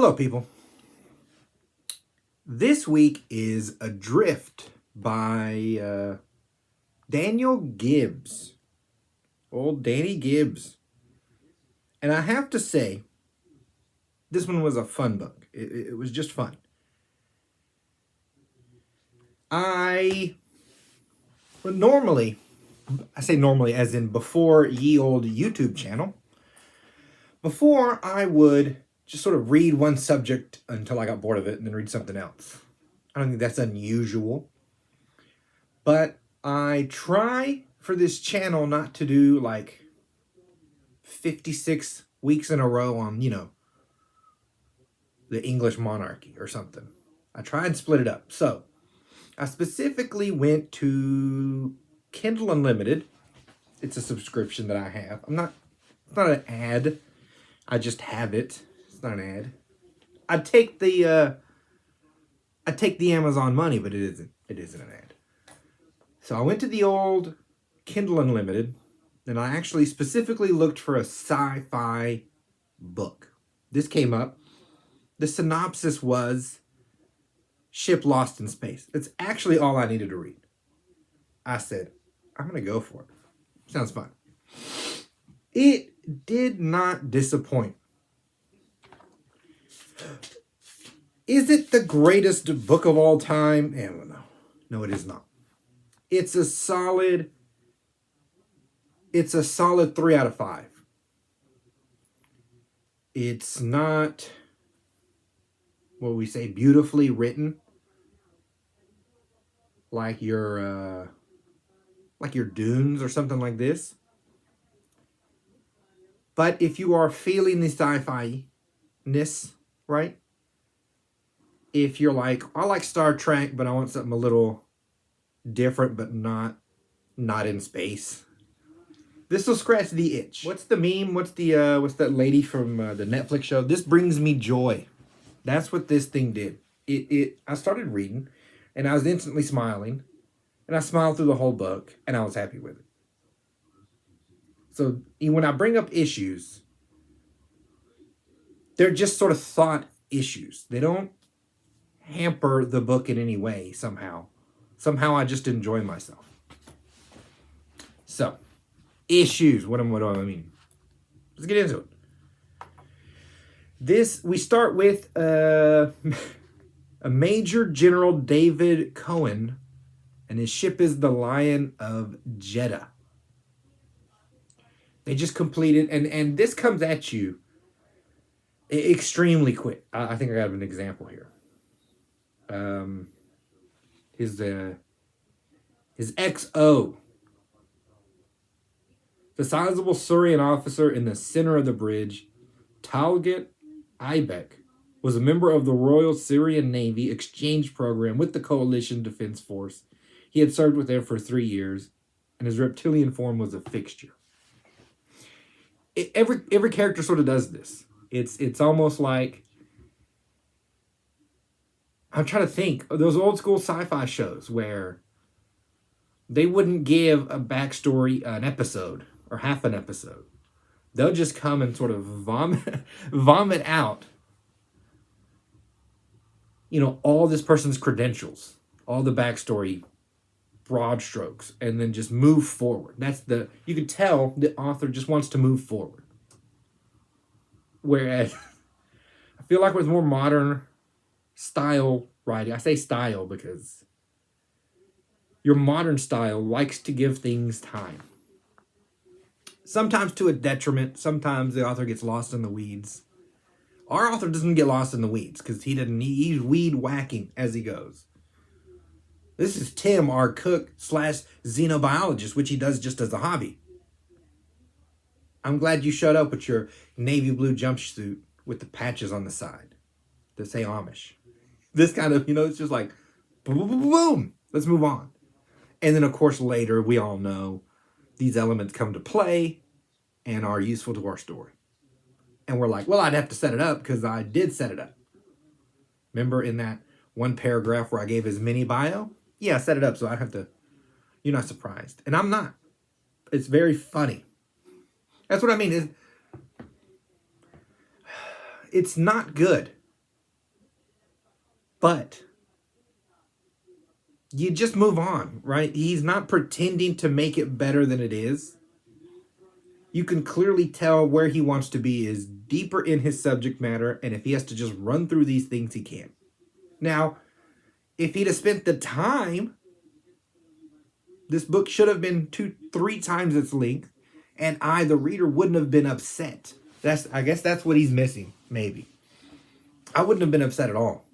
Hello, people. This week is Adrift by Daniel Gibbs. Old Danny Gibbs. And I have to say, this one was a fun book. It was just fun. I say normally as in before ye old YouTube channel, before I would just sort of read one subject until I got bored of it and then read something else. I don't think that's unusual. But I try for this channel not to do like 56 weeks in a row on, the English monarchy or something. I try and split it up. So I specifically went to Kindle Unlimited. It's a subscription that I have. It's not an ad. I just have it. It's not an ad. I take the Amazon money, but it isn't an ad. So I went to the old Kindle Unlimited, and I actually specifically looked for a sci-fi book. This came up. The synopsis was Ship Lost in Space. It's actually all I needed to read. I said, I'm going to go for it. Sounds fun. It did not disappoint. Is it the greatest book of all time? No, it is not. It's a solid 3 out of 5. It's not, what we say, beautifully written like your Dunes or something like this. But if you are feeling the sci-fi-ness, right? If you're like, I like Star Trek, but I want something a little different, but not in space, this will scratch the itch. What's the meme? What's that lady from the Netflix show? This brings me joy. That's what this thing did. I started reading, and I was instantly smiling, and I smiled through the whole book, and I was happy with it. So when I bring up issues, they're just sort of thought issues. They don't hamper the book in any way somehow. Somehow I just enjoy myself. So, issues. What do I mean? Let's get into it. We start with a Major General David Cohen, and his ship is the Lion of Jeddah. They just completed, and this comes at you extremely quick. I think I got an example here. His XO. The sizable Syrian officer in the center of the bridge, Talget Aibek, was a member of the Royal Syrian Navy exchange program with the Coalition Defense Force. He had served with them for 3 years, and his reptilian form was a fixture. Every character sort of does this. It's almost like, I'm trying to think of those old school sci-fi shows where they wouldn't give a backstory, an episode or half an episode. They'll just come and sort of vomit out, all this person's credentials, all the backstory, broad strokes, and then just move forward. You can tell the author just wants to move forward. Whereas I feel like with more modern style writing, I say style because your modern style likes to give things time. Sometimes to a detriment. Sometimes the author gets lost in the weeds. Our author doesn't get lost in the weeds because he's weed whacking as he goes. This is Tim, our cook / xenobiologist, which he does just as a hobby. I'm glad you showed up with your navy blue jumpsuit with the patches on the side that say Amish. This kind of, it's just like, boom, boom, boom, boom. Let's move on. And then, of course, later, we all know these elements come to play and are useful to our story. And we're like, well, I'd have to set it up because I did set it up. Remember in that one paragraph where I gave his mini bio? Yeah, I set it up so I have to, you're not surprised. And I'm not. It's very funny. That's what I mean. It's not good. But you just move on, right? He's not pretending to make it better than it is. You can clearly tell where he wants to be is deeper in his subject matter, and if he has to just run through these things, he can. Now, if he'd have spent the time, this book should have been 2-3 times its length, and I, the reader, wouldn't have been upset. I guess that's what he's missing, maybe. I wouldn't have been upset at all.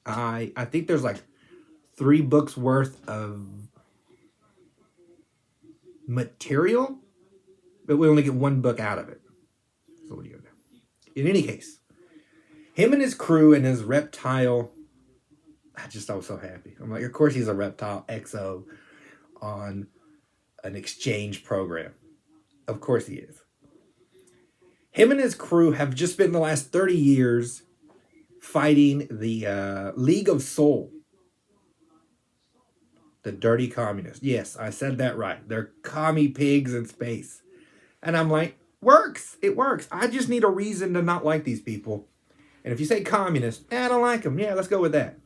I think there's like 3 books worth of material, but we only get 1 book out of it. So what do you do? In any case, him and his crew and his reptile, I was so happy. I'm like, of course he's a reptile XO on an exchange program. Of course he is. Him and his crew have just spent the last 30 years fighting the League of Soul. The dirty communists. Yes, I said that right. They're commie pigs in space. And I'm like, works. It works. I just need a reason to not like these people. And if you say communist, I don't like them. Yeah, let's go with that.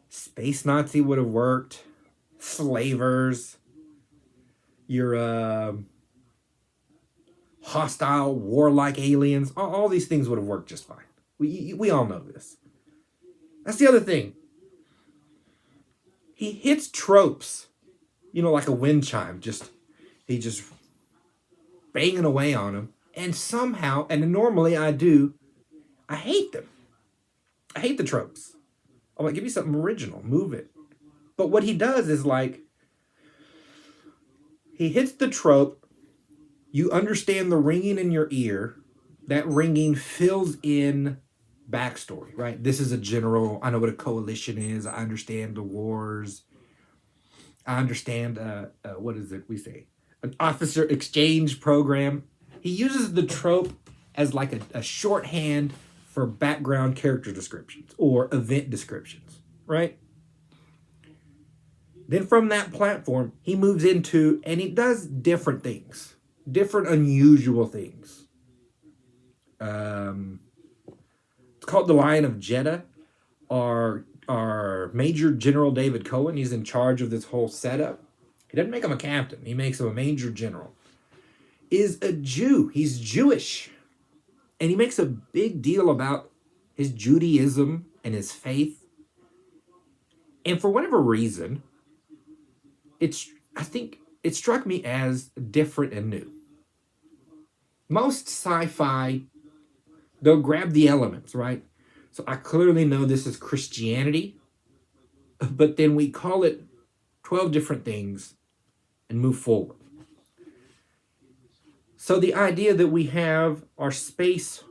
Space Nazi would have worked. Slavers. Your hostile, warlike aliens. All these things would have worked just fine. We all know this. That's the other thing. He hits tropes, like a wind chime. He just banging away on them. And somehow, and normally I do, I hate them. I hate the tropes. I'm like, give me something original. Move it. But what he does is like, he hits the trope. You understand the ringing in your ear. That ringing fills in backstory, right? This is a general. I know what a coalition is. I understand the wars. I understand, what is it we say? An officer exchange program. He uses the trope as like a shorthand for background character descriptions or event descriptions, right? Then from that platform, he moves into, and he does different things, different unusual things. It's called the Lion of Jeddah. Our Major General David Cohen, he's in charge of this whole setup. He doesn't make him a captain. He makes him a Major General. Is a Jew. He's Jewish. And he makes a big deal about his Judaism and his faith. And for whatever reason, I think it struck me as different and new. Most sci-fi, they'll grab the elements, right? So I clearly know this is Christianity, but then we call it 12 different things and move forward. So the idea that we have our space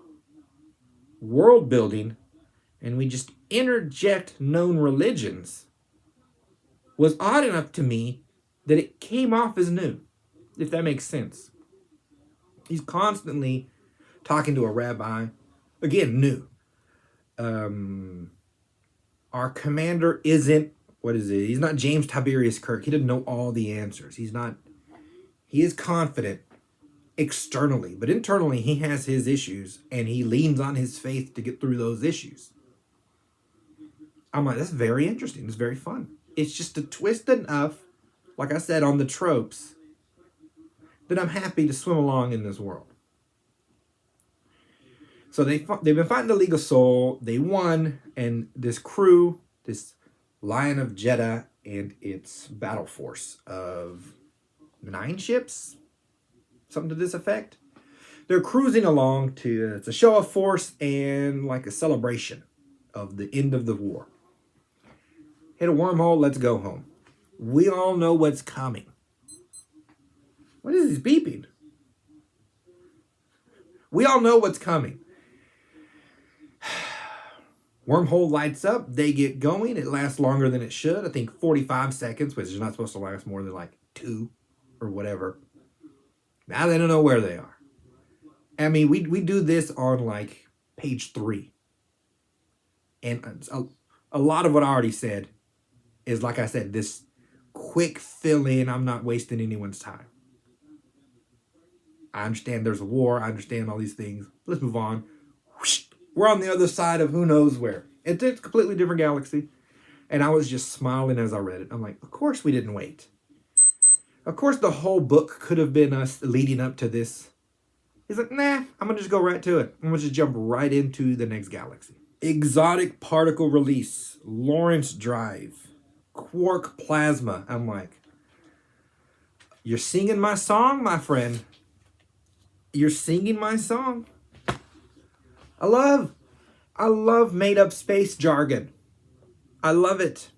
world building and we just interject known religions was odd enough to me that it came off as new, if that makes sense. He's constantly talking to a rabbi. Again, new. Our commander isn't, he's not James Tiberius Kirk. He doesn't know all the answers. He is confident externally, but internally he has his issues and he leans on his faith to get through those issues. I'm like, that's very interesting. It's very fun. It's just a twist enough, like I said, on the tropes, that I'm happy to swim along in this world. So they've been fighting the League of Soul. They won, and this crew, this Lion of Jeddah and its battle force of 9 ships, something to this effect. They're cruising along it's a show of force and like a celebration of the end of the war. Hit a wormhole, let's go home. We all know what's coming. What is this beeping? We all know what's coming. Wormhole lights up. They get going. It lasts longer than it should. I think 45 seconds, which is not supposed to last more than like 2 or whatever. Now they don't know where they are. I mean, we do this on like page 3. And a lot of what I already said is, like I said, this quick fill in. I'm not wasting anyone's time. I understand there's a war. I understand all these things. Let's move on. We're on the other side of who knows where. It's a completely different galaxy. And I was just smiling as I read it. I'm like, of course we didn't wait. Of course the whole book could have been us leading up to this. He's like, nah, I'm going to just go right to it. I'm going to just jump right into the next galaxy. Exotic particle release, Lawrence drive, quark plasma. I'm like, you're singing my song, my friend. You're singing my song. I love made up space jargon. I love it.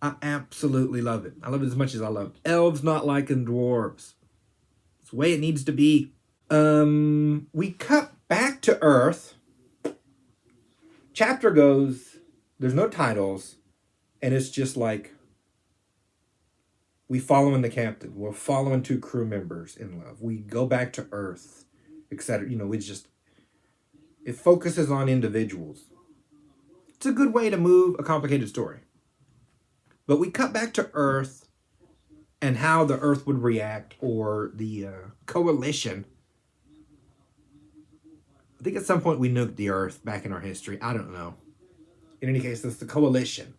I absolutely love it. I love it as much as I love elves not liking dwarves. It's the way it needs to be. We cut back to Earth. Chapter goes, there's no titles, and it's just like, we following the captain. We're following 2 crew members in love. We go back to Earth, etc. It focuses on individuals. It's a good way to move a complicated story. But we cut back to Earth and how the Earth would react, or the coalition. I think at some point we nuked the Earth back in our history. I don't know. In any case, that's the coalition.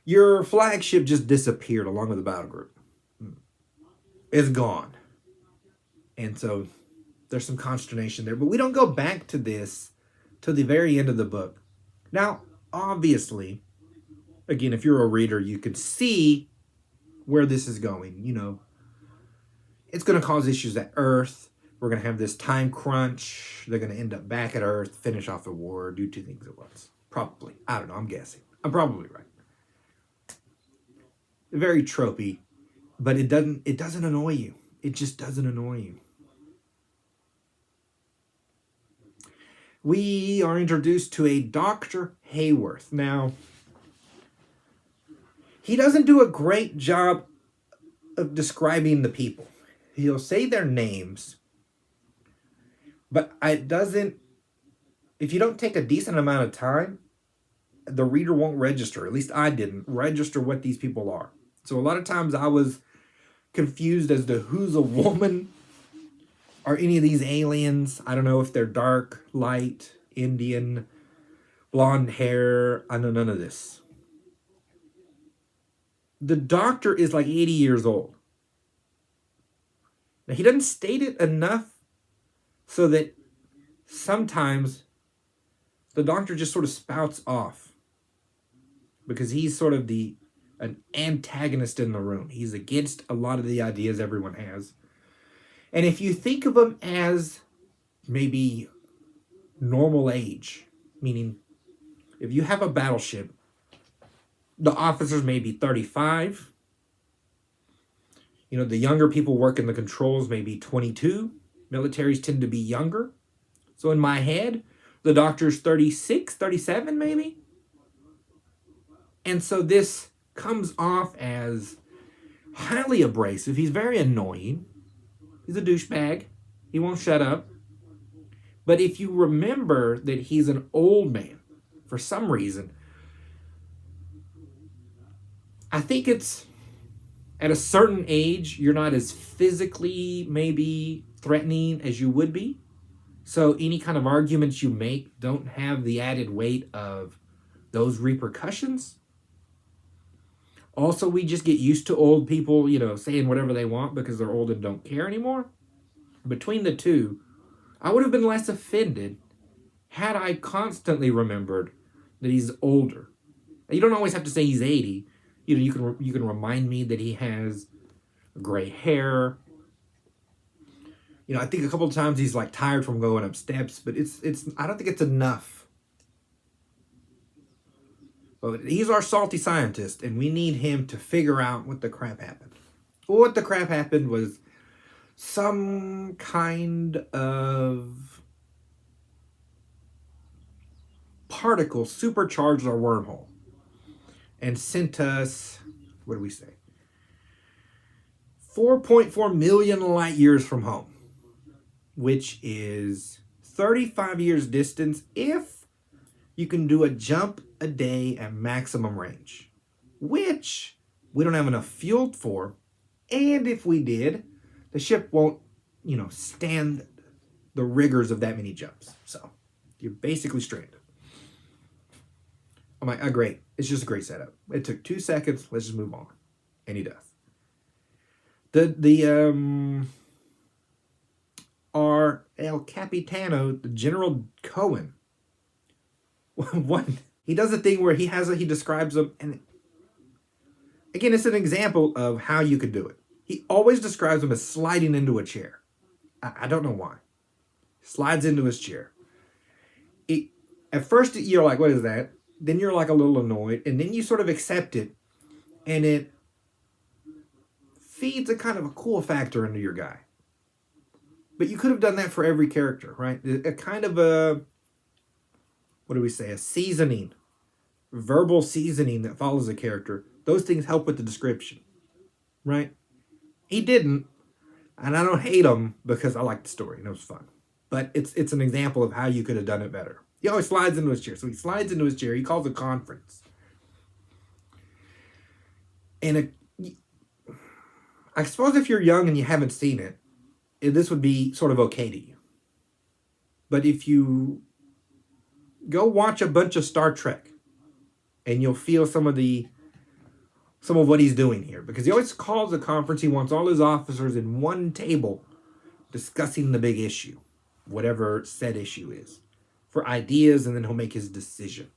Your flagship just disappeared along with the battle group. It's gone. And so there's some consternation there. But we don't go back to this till the very end of the book. Now, obviously, again, if you're a reader, you can see where this is going. It's going to cause issues at Earth. We're going to have this time crunch. They're going to end up back at Earth, finish off the war, do 2 things at once. Probably. I don't know. I'm guessing. I'm probably right. Very tropey, but it doesn't annoy you. It just doesn't annoy you. We are introduced to a Dr. Hayworth. Now, he doesn't do a great job of describing the people. He'll say their names, but if you don't take a decent amount of time, the reader won't register. At least I didn't register what these people are. So a lot of times I was confused as to who's a woman. Are any of these aliens? I don't know if they're dark, light, Indian, blonde hair. I know none of this. The doctor is like 80 years old. Now, he doesn't state it enough so that sometimes the doctor just sort of spouts off, because he's sort of an antagonist in the room. He's against a lot of the ideas everyone has. And if you think of him as maybe normal age, meaning if you have a battleship, the officers may be 35. The younger people work in the controls, maybe 22. Militaries tend to be younger. So in my head, the doctor's 36, 37 maybe. And so this comes off as highly abrasive. He's very annoying. He's a douchebag. He won't shut up. But if you remember that he's an old man, for some reason, I think it's at a certain age, you're not as physically maybe threatening as you would be. So any kind of arguments you make don't have the added weight of those repercussions. Also, we just get used to old people, saying whatever they want because they're old and don't care anymore. Between the two, I would have been less offended had I constantly remembered that he's older. You don't always have to say he's 80. You can remind me that he has gray hair. I think a couple of times he's like tired from going up steps, but it's I don't think it's enough. But he's our salty scientist, and we need him to figure out what the crap happened. What the crap happened was some kind of particle supercharged our wormhole and sent us, what do we say, 4.4 million light years from home, which is 35 years distance if you can do a jump a day at maximum range, which we don't have enough fuel for. And if we did, the ship won't, stand the rigors of that many jumps. So you're basically stranded. I'm like, oh, great. It's just a great setup. It took 2 seconds. Let's just move on. And he does. Our El Capitano, the General Cohen, one, he does a thing where he describes them, and again, it's an example of how you could do it. He always describes them as sliding into a chair. I don't know why. Slides into his chair. At first, you're like, what is that? Then you're like a little annoyed, and then you sort of accept it, and it feeds a kind of a cool factor into your guy. But you could have done that for every character, right? A kind of a, what do we say, a seasoning, verbal seasoning that follows a character. Those things help with the description, right? He didn't, and I don't hate him because I like the story and it was fun. But it's an example of how you could have done it better. He always slides into his chair. So he slides into his chair. He calls a conference. And I suppose if you're young and you haven't seen it, this would be sort of okay to you. But if you go watch a bunch of Star Trek, and you'll feel some of what he's doing here. Because he always calls a conference. He wants all his officers in one table discussing the big issue, whatever said issue is, for ideas, and then he'll make his decision.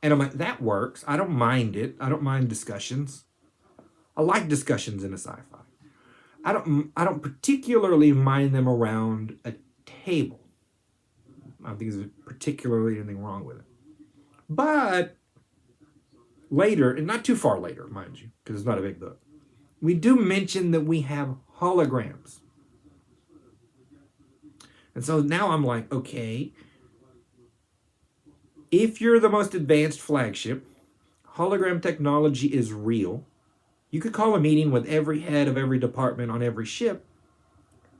And I'm like, that works. I don't mind it. I don't mind discussions. I like discussions in a sci-fi. I don't particularly mind them around a table. I don't think there's particularly anything wrong with it. But later, and not too far later, mind you, because it's not a big book, we do mention that we have holograms. And so now I'm like, okay, if you're the most advanced flagship, hologram technology is real. You could call a meeting with every head of every department on every ship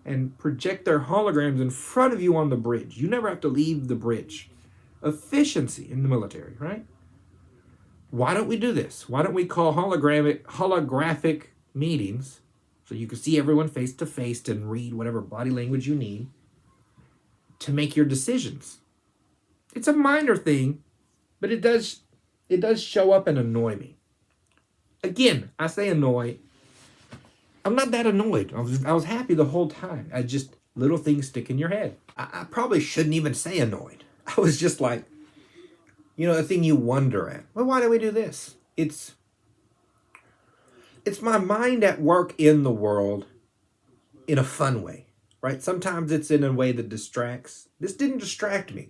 and project their holograms in front of you on the bridge. You never have to leave the bridge. Efficiency in the military, right? Why don't we do this? Why don't we call holographic meetings so you can see everyone face to face and read whatever body language you need to make your decisions? It's a minor thing, but it does show up and annoy me. Again, I say annoy. I'm not that annoyed. I was happy the whole time. Little things stick in your head. I probably shouldn't even say annoyed. I was just like, the thing you wonder at. Well, why do we do this? It's my mind at work in the world in a fun way, right? Sometimes it's in a way that distracts. This didn't distract me.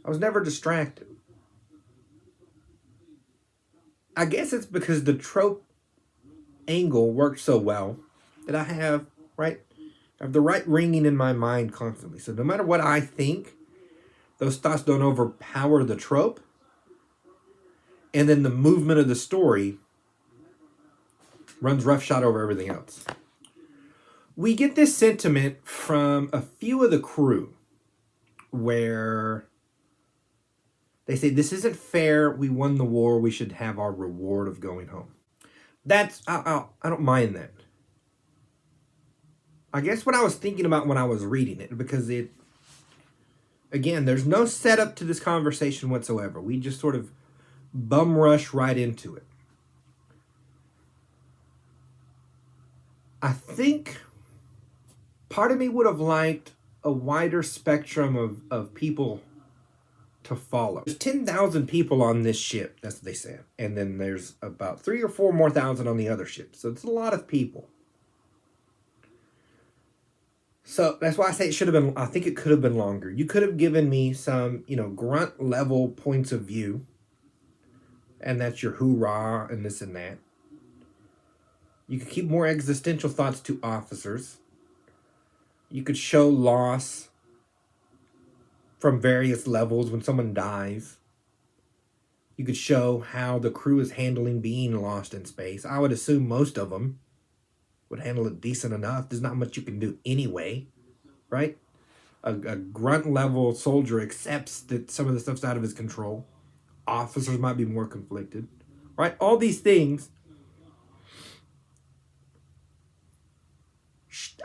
I was never distracted. I guess it's because the trope angle worked so well that I have the right ringing in my mind constantly. So no matter what I think, those thoughts don't overpower the trope. And then the movement of the story runs roughshod over everything else. We get this sentiment from a few of the crew where they say, this isn't fair. We won the war. We should have our reward of going home. I don't mind that. I guess what I was thinking about when I was reading it, because again, there's no setup to this conversation whatsoever. We just sort of bum rush right into it. I think part of me would have liked a wider spectrum of people to follow. There's 10,000 people on this ship, that's what they said. And then there's about 3,000 or 4,000 more on the other ship. So it's a lot of people. So that's why I say I think it could have been longer. You could have given me some, grunt level points of view. And that's your hoorah and this and that. You could keep more existential thoughts to officers. You could show loss from various levels when someone dies. You could show how the crew is handling being lost in space. I would assume most of them would handle it decent enough. There's not much you can do anyway, right? A grunt level soldier accepts that some of the stuff's out of his control. Officers might be more conflicted, right? All these things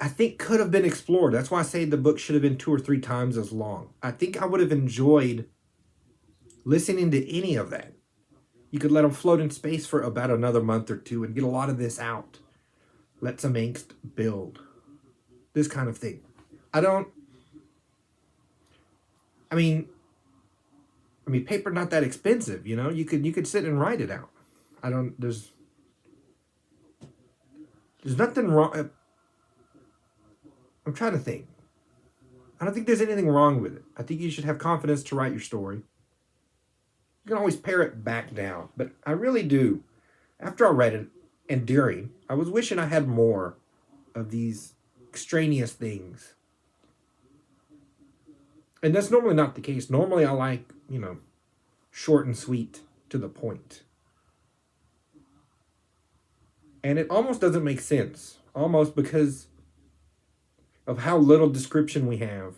I think could have been explored. That's why I say the book should have been 2 or 3 times as long. I think I would have enjoyed listening to any of that. You could let them float in space for about another month or two and get a lot of this out. Let some angst build. This kind of thing. I mean, paper not that expensive, you know. You could sit and write it out. There's nothing wrong. I'm trying to think. I don't think there's anything wrong with it. I think you should have confidence to write your story. You can always pare it back down, but I really do. After I read it and during, I was wishing I had more of these extraneous things. And that's normally not the case. Normally I like, short and sweet to the point. And it almost doesn't make sense. Almost because of how little description we have.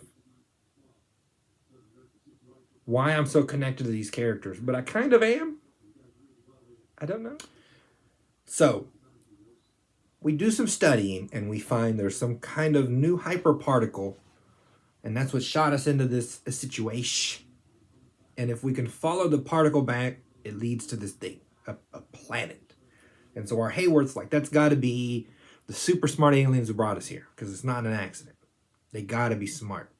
Why I'm so connected to these characters. But I kind of am. I don't know. So, we do some studying and we find there's some kind of new hyperparticle. And that's what shot us into this situation. And if we can follow the particle back, it leads to this thing, a planet. And so our Hayworth's like, that's got to be the super smart aliens who brought us here, because it's not an accident. They got to be smart.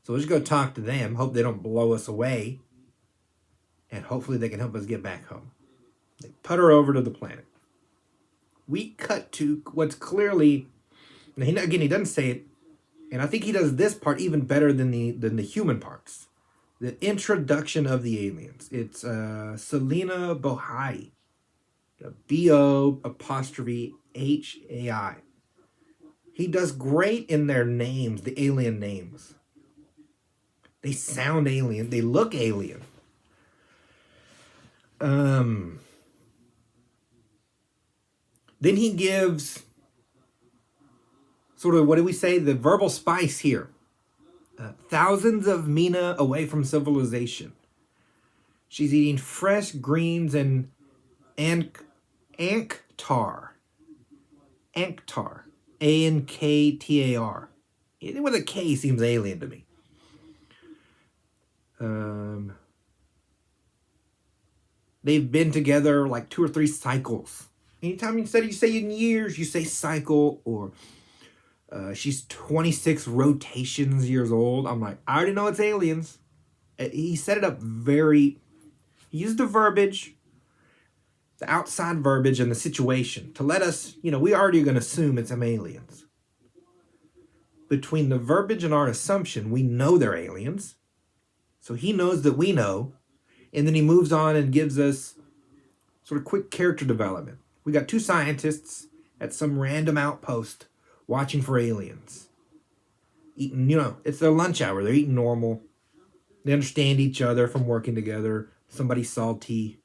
So let's go talk to them, hope they don't blow us away, and hopefully they can help us get back home. They put her over to the planet. We cut to what's clearly, he doesn't say it, and I think he does this part even better than the human parts. The introduction of the aliens. It's Selena Bohai. B-O''Hai. He does great in their names, the alien names. They sound alien. They look alien. Then he gives sort of, what do we say? The verbal spice here. Thousands of Mina away from civilization. She's eating fresh greens and Anktar. Anktar. Anktar. Anything with a K seems alien to me. They've been together like 2 or 3 cycles. Anytime you say in years, you say cycle, or she's 26 rotations years old. I'm like, I already know it's aliens. He set it up he used the verbiage, the outside verbiage and the situation to let us, we already going to assume it's some aliens. Between the verbiage and our assumption, we know they're aliens. So he knows that we know. And then he moves on and gives us sort of quick character development. We got 2 scientists at some random outpost watching for aliens. Eating, it's their lunch hour. They're eating normal. They understand each other from working together. Somebody's salty.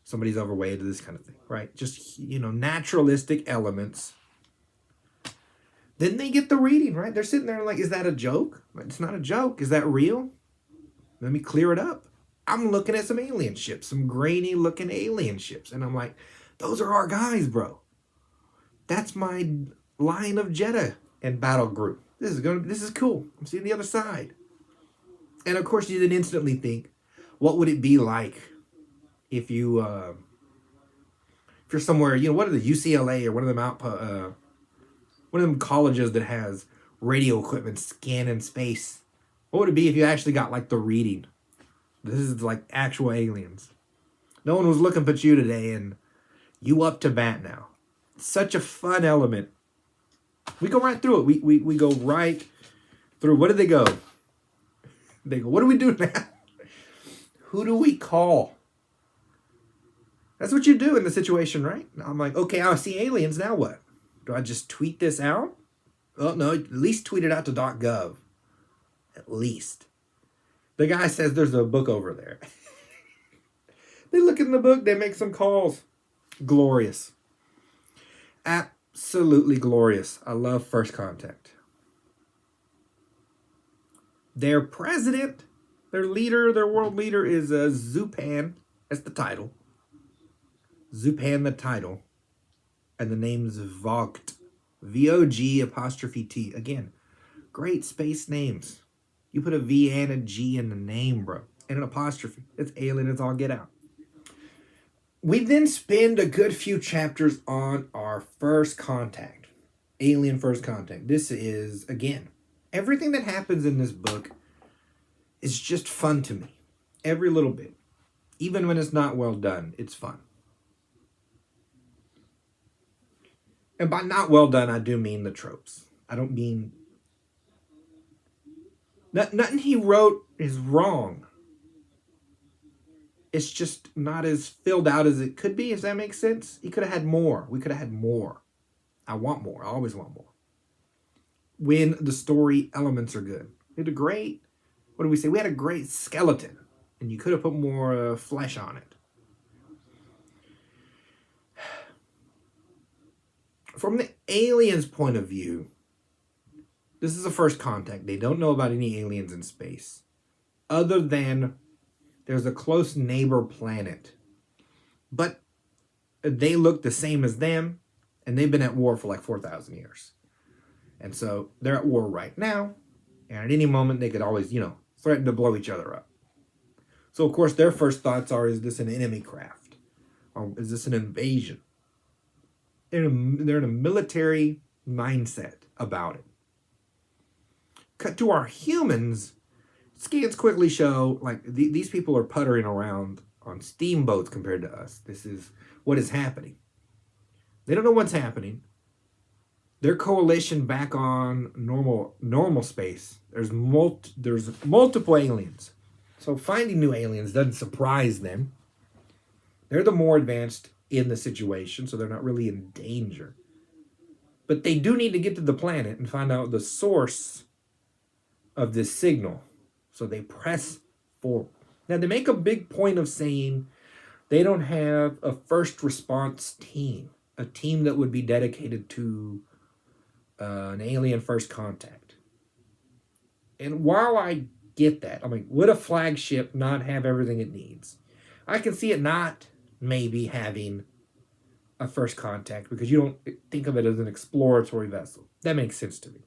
Somebody's overweight, this kind of thing, right? Just, naturalistic elements. Then they get the reading, right? They're sitting there like, is that a joke? It's not a joke. Is that real? Let me clear it up. I'm looking at some alien ships, some grainy looking alien ships. And I'm like, those are our guys, bro. That's my line of Jeddah and battle group. This is cool. I'm seeing the other side. And of course you then instantly think, what would it be like if you if you're somewhere, what are the UCLA or one of them colleges that has radio equipment scanning space? What would it be if you actually got like the reading? This is like actual aliens. No one was looking but you today, and you up to bat now. Such a fun element. We go right through it. We go right through. What did they go? They go, what do we do now? Who do we call? That's what you do in the situation, right? I'm like, okay, I see aliens. Now what? Do I just tweet this out? Oh, no, at least tweet it out to .gov. At least. The guy says there's a book over there. They look in the book. They make some calls. Glorious. Absolutely glorious. I love First Contact. Their president, their leader, their world leader is Zupan. That's the title. Zupan the title. And the name's Vogt. V-O-G''T. Again, great space names. You put a V and a G in the name, bro. and an apostrophe. It's alien, it's all get out. We then spend a good few chapters on our first contact. Alien First Contact. This is, again, everything that happens in this book is just fun to me. Every little bit. Even when it's not well done, it's fun. And by not well done, I do mean the tropes. I don't mean... Nothing he wrote is wrong. It's just not as filled out as it could be, if that makes sense. He could have had more. We could have had more. I want more. I always want more. When the story elements are good. We had a great... What do we say? We had a great skeleton. And you could have put more flesh on it. From the aliens' point of view, this is a first contact. They don't know about any aliens in space. Other than there's a close neighbor planet. But they look the same as them, and they've been at war for like 4,000 years. And so they're at war right now, and at any moment they could always, threaten to blow each other up. So, of course, their first thoughts are, is this an enemy craft? Or is this an invasion? They're in a military mindset about it. Cut to our humans, scans quickly show, like, these people are puttering around on steamboats compared to us. This is what is happening. They don't know what's happening. Their coalition back on normal space. There's multiple aliens. So finding new aliens doesn't surprise them. They're the more advanced in the situation, so they're not really in danger. But they do need to get to the planet and find out the source of this signal. So they press forward. Now, they make a big point of saying they don't have a first response team, a team that would be dedicated to an alien first contact. And while I get that, I mean, would a flagship not have everything it needs? I can see it not maybe having a first contact because you don't think of it as an exploratory vessel. That makes sense to me.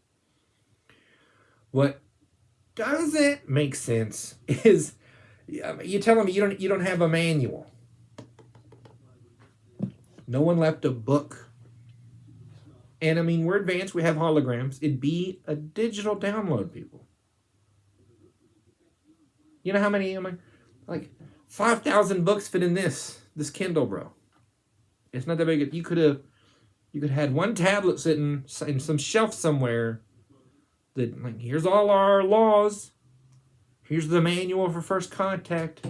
What doesn't make sense is you tell me you don't have a manual. No one left a book. And I mean, we're advanced. We have holograms. It'd be a digital download, people. You know how many? Like 5,000 books fit in this Kindle, bro. It's not that big. You could have had one tablet sitting in some shelf somewhere. That, like, here's all our laws. Here's the manual for first contact.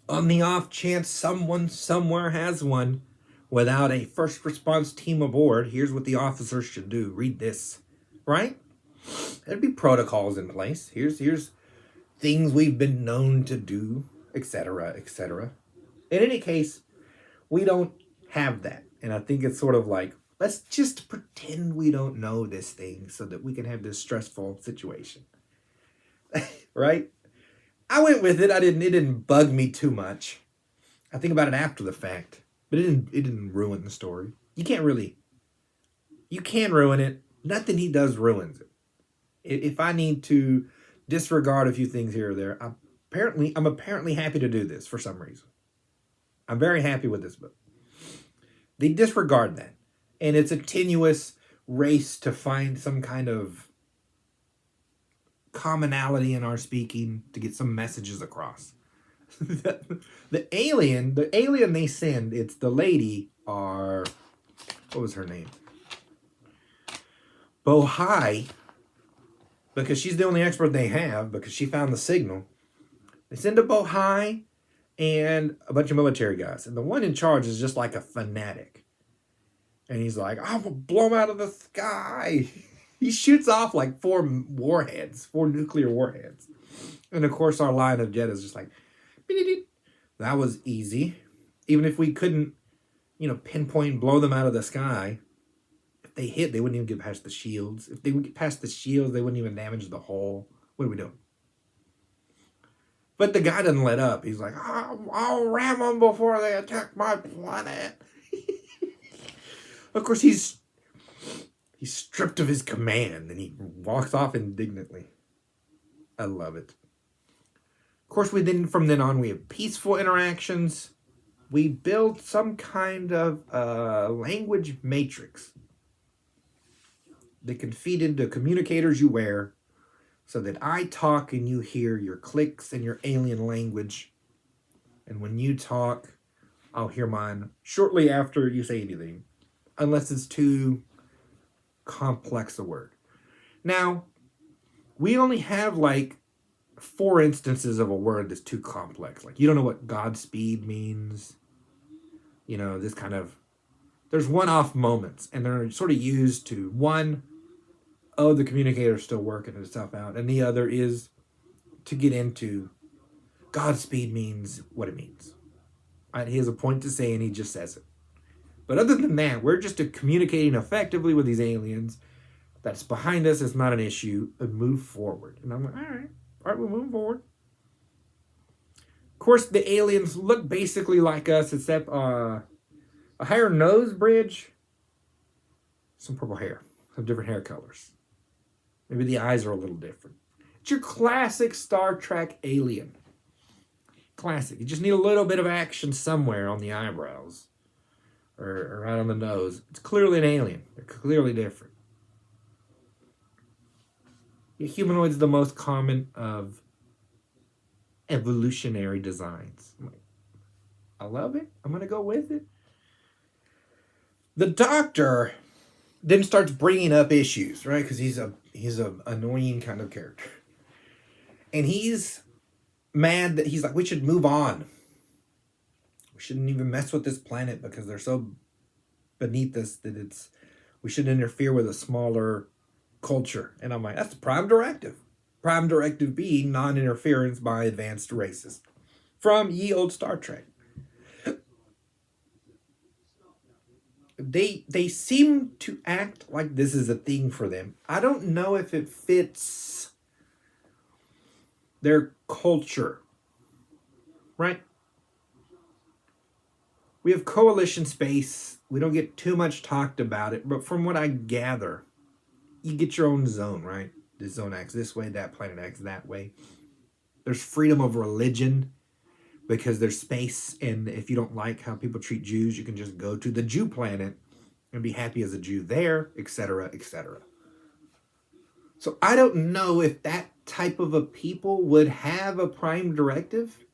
On the off chance someone somewhere has one without a first response team aboard, here's what the officers should do. Read this, right? There'd be protocols in place. Here's things we've been known to do, etc., etc. In any case, we don't have that. And I think it's sort of like, let's just pretend we don't know this thing so that we can have this stressful situation. Right? I went with it. It didn't bug me too much. I think about it after the fact. But it didn't ruin the story. You can ruin it. Nothing he does ruins it. If I need to disregard a few things here or there, I'm apparently happy to do this for some reason. I'm very happy with this book. They disregard that. And it's a tenuous race to find some kind of commonality in our speaking to get some messages across. the alien they send, it's the lady, what was her name? Bohai, because she's the only expert they have, because she found the signal. They send a Bohai and a bunch of military guys. And the one in charge is just like a fanatic. And he's like, I'm going to blow him out of the sky. He shoots off like 4 nuclear warheads. And of course, our line of jet is just like, that was easy. Even if we couldn't, pinpoint and blow them out of the sky, if they hit, they wouldn't even get past the shields. If they would get past the shields, they wouldn't even damage the hull. What are we doing? But the guy doesn't let up. He's like, I'll ram them before they attack my planet. Of course, he's stripped of his command and he walks off indignantly. I love it. Of course, from then on, we have peaceful interactions. We build some kind of language matrix that can feed into communicators you wear so that I talk and you hear your clicks and your alien language. And when you talk, I'll hear mine shortly after you say anything, unless it's too complex a word. Now, we only have like 4 instances of a word that's too complex. Like, you don't know what Godspeed means. You know, this kind of, there's one-off moments, and they're sort of used to, one, oh, the communicator's still working his stuff out, and the other is to get into Godspeed means what it means. He has a point to say, and he just says it. But other than that, we're just communicating effectively with these aliens. That's behind us. It's not an issue. And move forward. And I'm like, all right, we're moving forward. Of course, the aliens look basically like us, except a higher nose bridge, some purple hair, some different hair colors. Maybe the eyes are a little different. It's your classic Star Trek alien. Classic. You just need a little bit of action somewhere on the eyebrows or right on the nose. It's clearly an alien. They're clearly different. Humanoid's the most common of evolutionary designs. I love it. I'm going to go with it. The Doctor then starts bringing up issues, right? Because he's a annoying kind of character. And he's mad that he's like, we should move on. We shouldn't even mess with this planet because they're so beneath us that we shouldn't interfere with a smaller culture. And I'm like, that's the prime directive. Prime directive being non-interference by advanced races. From ye old Star Trek. They seem to act like this is a thing for them. I don't know if it fits their culture. Right? We have coalition space. We don't get too much talked about it. But from what I gather, you get your own zone, right? This zone acts this way, that planet acts that way. There's freedom of religion because there's space. And if you don't like how people treat Jews, you can just go to the Jew planet and be happy as a Jew there, etc., etc. So I don't know if that type of a people would have a prime directive.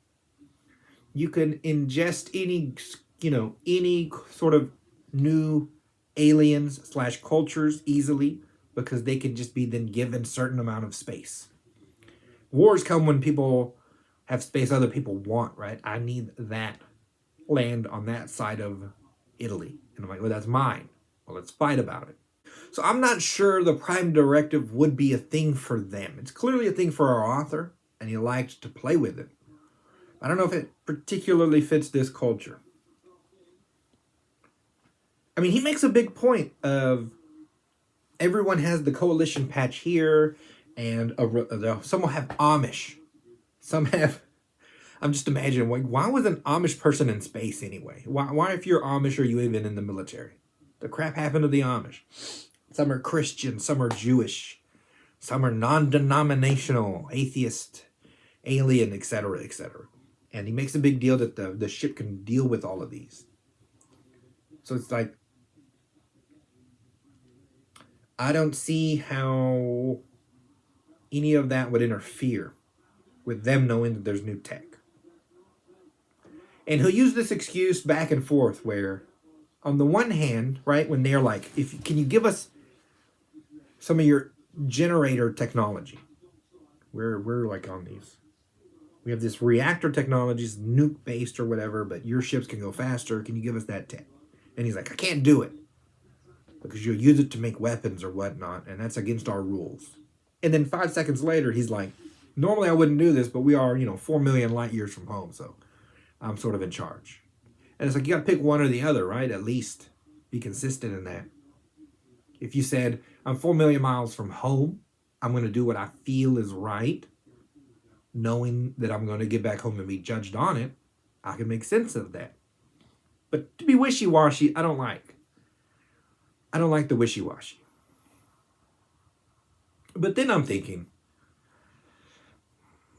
You can ingest any sort of new aliens / cultures easily because they can just be then given certain amount of space. Wars come when people have space other people want, right? I need that land on that side of Italy. And I'm like, well, that's mine. Well, let's fight about it. So I'm not sure the prime directive would be a thing for them. It's clearly a thing for our author, and he liked to play with it. I don't know if it particularly fits this culture. I mean, he makes a big point of everyone has the coalition patch here, and some will have Amish. Some have, I'm just imagining, like, why was an Amish person in space anyway? Why if you're Amish, are you even in the military? The crap happened to the Amish. Some are Christian, some are Jewish, some are non-denominational, atheist, alien, etc., etc. And he makes a big deal that the ship can deal with all of these. So it's like, I don't see how any of that would interfere with them knowing that there's new tech. And he'll use this excuse back and forth where, on the one hand, right, when they're like, can you give us some of your generator technology? We're like on these. We have this reactor technology, nuke-based or whatever, but your ships can go faster. Can you give us that tech? And he's like, I can't do it. Because you'll use it to make weapons or whatnot, and that's against our rules. And then 5 seconds later, he's like, normally I wouldn't do this, but we are, 4 million light years from home, so I'm sort of in charge. And it's like, you got to pick one or the other, right? At least be consistent in that. If you said, I'm 4 million miles from home, I'm going to do what I feel is right, knowing that I'm going to get back home and be judged on it, I can make sense of that. But to be wishy-washy, I don't like. I don't like the wishy-washy. But then I'm thinking,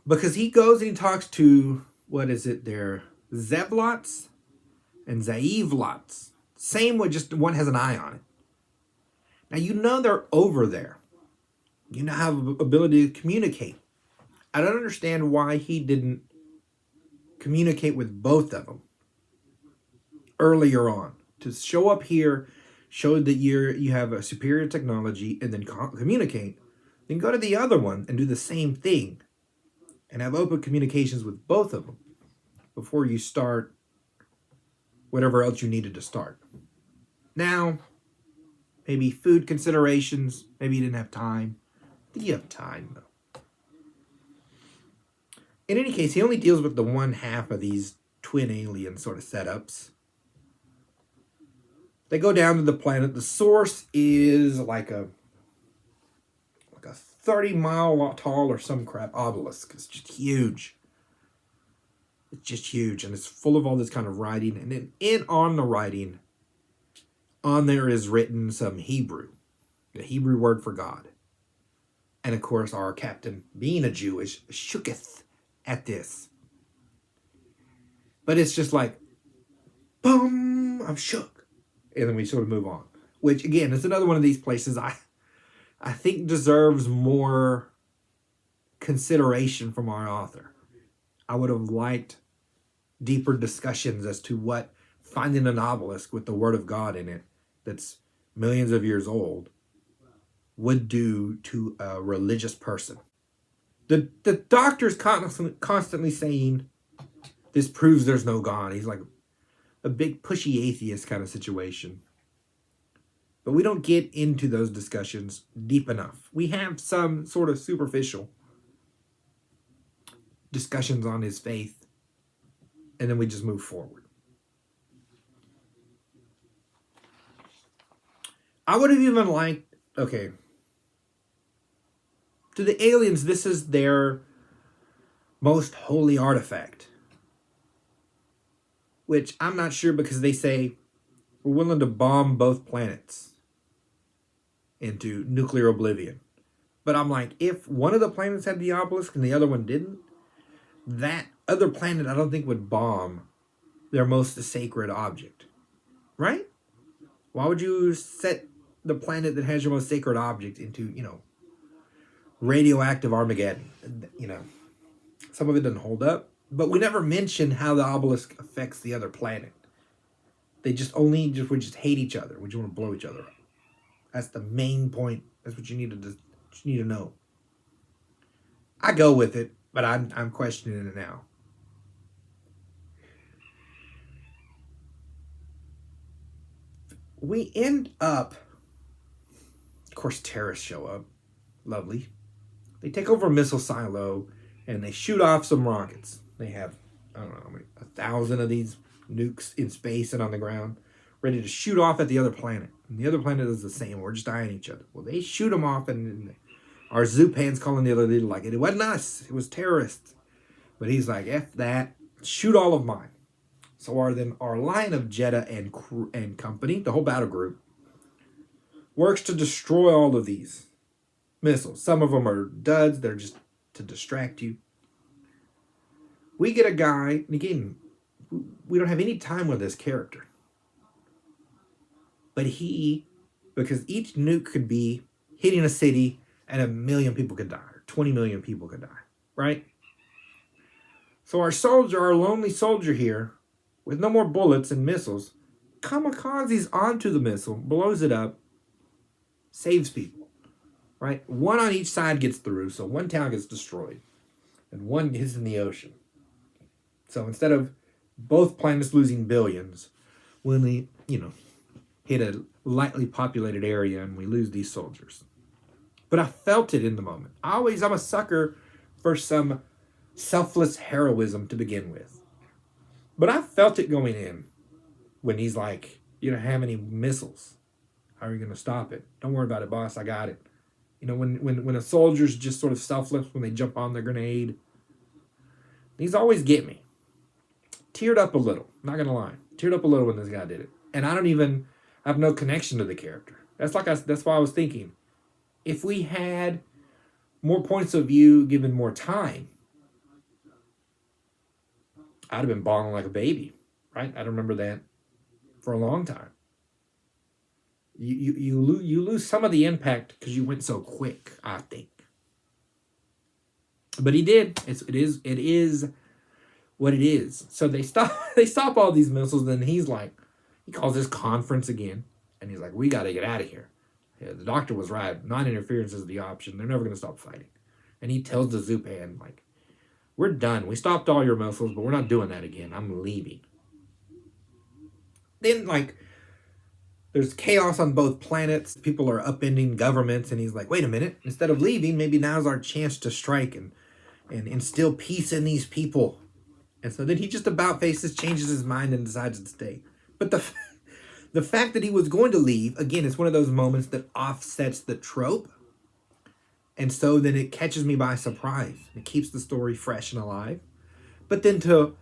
Because he goes and he talks to, what is it there? Zevlots and Zaevlots. Same with just one has an eye on it. Now you know they're over there. You now have ability to communicate. I don't understand why he didn't communicate with both of them earlier on. To show up here, show that you have a superior technology, and then communicate. Then go to the other one and do the same thing. And have open communications with both of them before you start whatever else you needed to start. Now, maybe food considerations. Maybe you didn't have time. I think you have time, though. In any case, he only deals with the one half of these twin alien sort of setups. They go down to the planet. The source is like a 30-mile tall or some crap obelisk. It's just huge. It's just huge. And it's full of all this kind of writing. And then on the writing, on there is written some Hebrew. The Hebrew word for God. And of course, our captain, being a Jew, is shooketh at this. But it's just like, boom, I'm shook. And then we sort of move on. Which, again, is another one of these places I think deserves more consideration from our author. I would have liked deeper discussions as to what finding an obelisk with the word of God in it that's millions of years old would do to a religious person. The doctor's constantly saying, this proves there's no God. He's like a big pushy atheist kind of situation. But we don't get into those discussions deep enough. We have some sort of superficial discussions on his faith, and then we just move forward. I would have even liked, okay, to the aliens, this is their most holy artifact. Which I'm not sure, because they say we're willing to bomb both planets into nuclear oblivion. But I'm like, if one of the planets had the obelisk and the other one didn't, that other planet I don't think would bomb their most sacred object. Right? Why would you set the planet that has your most sacred object into, radioactive Armageddon? Some of it doesn't hold up. But we never mention how the obelisk affects the other planet. They would just hate each other. We just want to blow each other up. That's the main point. That's what you need to know. I go with it, but I'm questioning it now. We end up, of course, terrorists show up. Lovely. They take over a missile silo and they shoot off some rockets. They have, 1,000 of these nukes in space and on the ground, ready to shoot off at the other planet. And the other planet is the same. We're just eyeing each other. Well, they shoot them off, and our Zupan's calling the other leader like, it wasn't us. It was terrorists. But he's like, F that. Shoot all of mine. So our line of Jeddah and company, the whole battle group, works to destroy all of these missiles. Some of them are duds. They're just to distract you. We get a guy, and again, we don't have any time with this character. But because each nuke could be hitting a city and 1 million people could die, or 20 million people could die, right? So our lonely soldier here, with no more bullets and missiles, kamikazes onto the missile, blows it up, saves people, right? One on each side gets through, so one town gets destroyed, and one hits in the ocean. So instead of both planets losing billions, we only, hit a lightly populated area and we lose these soldiers. But I felt it in the moment. I'm a sucker for some selfless heroism to begin with. But I felt it going in when he's like, you don't have any missiles. How are you going to stop it? Don't worry about it, boss. I got it. When a soldier's just sort of selfless when they jump on their grenade, these always get me. Teared up a little, not gonna lie. Teared up a little when this guy did it. And I have no connection to the character. That's why I was thinking, if we had more points of view given more time, I'd have been bawling like a baby, right? I remember that for a long time. You lose some of the impact because you went so quick, I think. But he did. It is what it is. So they stop all these missiles. Then he calls this conference again, and he's like, we got to get out of here. Yeah, the doctor was right. Non-interference is the option. They're never going to stop fighting. And he tells the Zupan, like, we're done. We stopped all your missiles, but we're not doing that again. I'm leaving. Then, like, there's chaos on both planets. People are upending governments, and he's like, wait a minute. Instead of leaving, maybe now's our chance to strike and instill peace in these people. And so then he just about faces, changes his mind, and decides to stay. But the fact that he was going to leave, again, it's one of those moments that offsets the trope. And so then it catches me by surprise. It keeps the story fresh and alive. But then to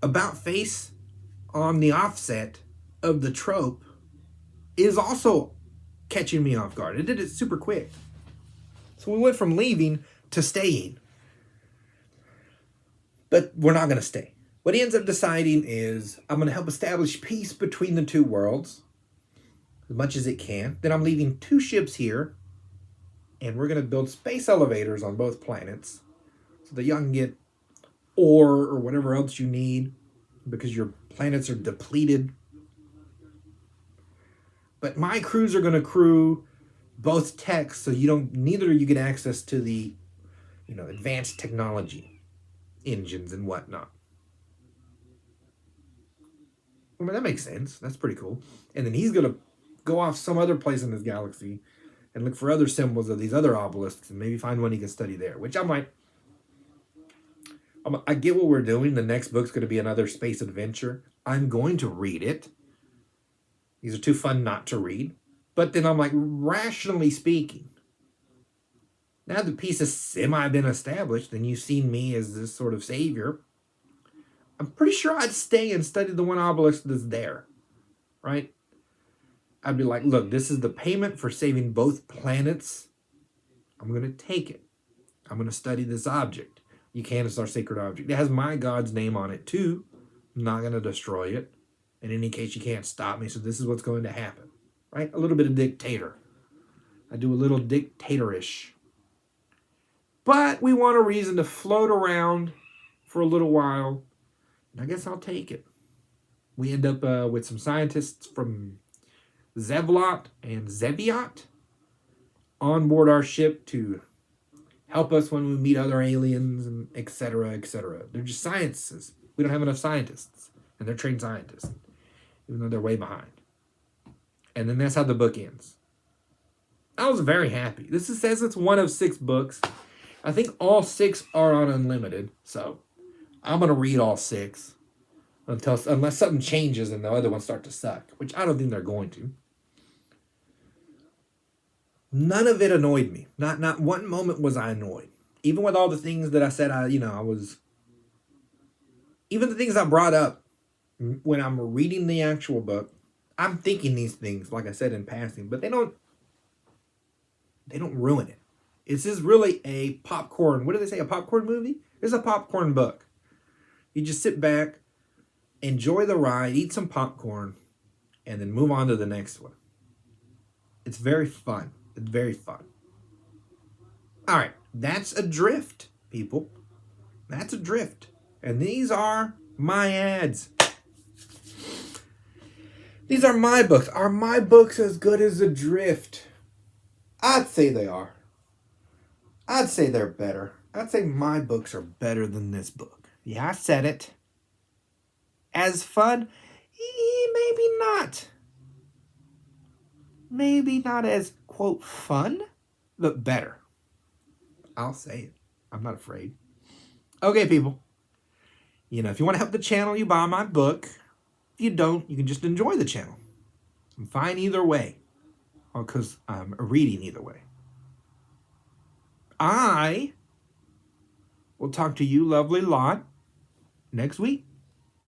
about face on the offset of the trope is also catching me off guard. It did it super quick. So we went from leaving to staying. But we're not going to stay. What he ends up deciding is, I'm going to help establish peace between the two worlds as much as it can. Then I'm leaving 2 ships here, and we're going to build space elevators on both planets so that y'all can get ore or whatever else you need because your planets are depleted. But my crews are going to crew both techs, so neither of you get access to the, advanced technology, engines and whatnot. I mean, that makes sense. That's pretty cool. And then he's going to go off some other place in this galaxy and look for other symbols of these other obelisks and maybe find one he can study there. Which I'm like, I get what we're doing. The next book's going to be another space adventure. I'm going to read it. These are too fun not to read. But then I'm like, rationally speaking, now the peace has semi-been established and you've seen me as this sort of savior, I'm pretty sure I'd stay and study the one obelisk that's there, right? I'd be like, look, this is the payment for saving both planets. I'm going to take it. I'm going to study this object. You can, it's our sacred object. It has my God's name on it too. I'm not going to destroy it. In any case, you can't stop me, so this is what's going to happen, right? A little bit of dictator. I do a little dictatorish. But we want a reason to float around for a little while. And I guess I'll take it. We end up with some scientists from Zevlot and Zeviot on board our ship to help us when we meet other aliens, and et cetera, et cetera. They're just scientists. We don't have enough scientists. And they're trained scientists, even though they're way behind. And then that's how the book ends. I was very happy. This says it's one of 6 books. I think all 6 are on Unlimited, so I'm going to read all 6 unless something changes and the other ones start to suck, which I don't think they're going to. None of it annoyed me. Not one moment was I annoyed. Even with all the things that I said, even the things I brought up when I'm reading the actual book, I'm thinking these things, like I said, in passing, but they don't ruin it. This is really a popcorn, what do they say, a popcorn movie? It's a popcorn book. You just sit back, enjoy the ride, eat some popcorn, and then move on to the next one. It's very fun. It's very fun. All right, that's Adrift, people. That's Adrift. And these are my ads. These are my books. Are my books as good as Adrift? I'd say they are. I'd say they're better. I'd say my books are better than this book. Yeah, I said it. As fun? Maybe not. Maybe not as, quote, fun, but better. I'll say it. I'm not afraid. Okay, people. If you want to help the channel, you buy my book. If you don't, you can just enjoy the channel. I'm fine either way. Because I'm reading either way. I will talk to you lovely lot next week.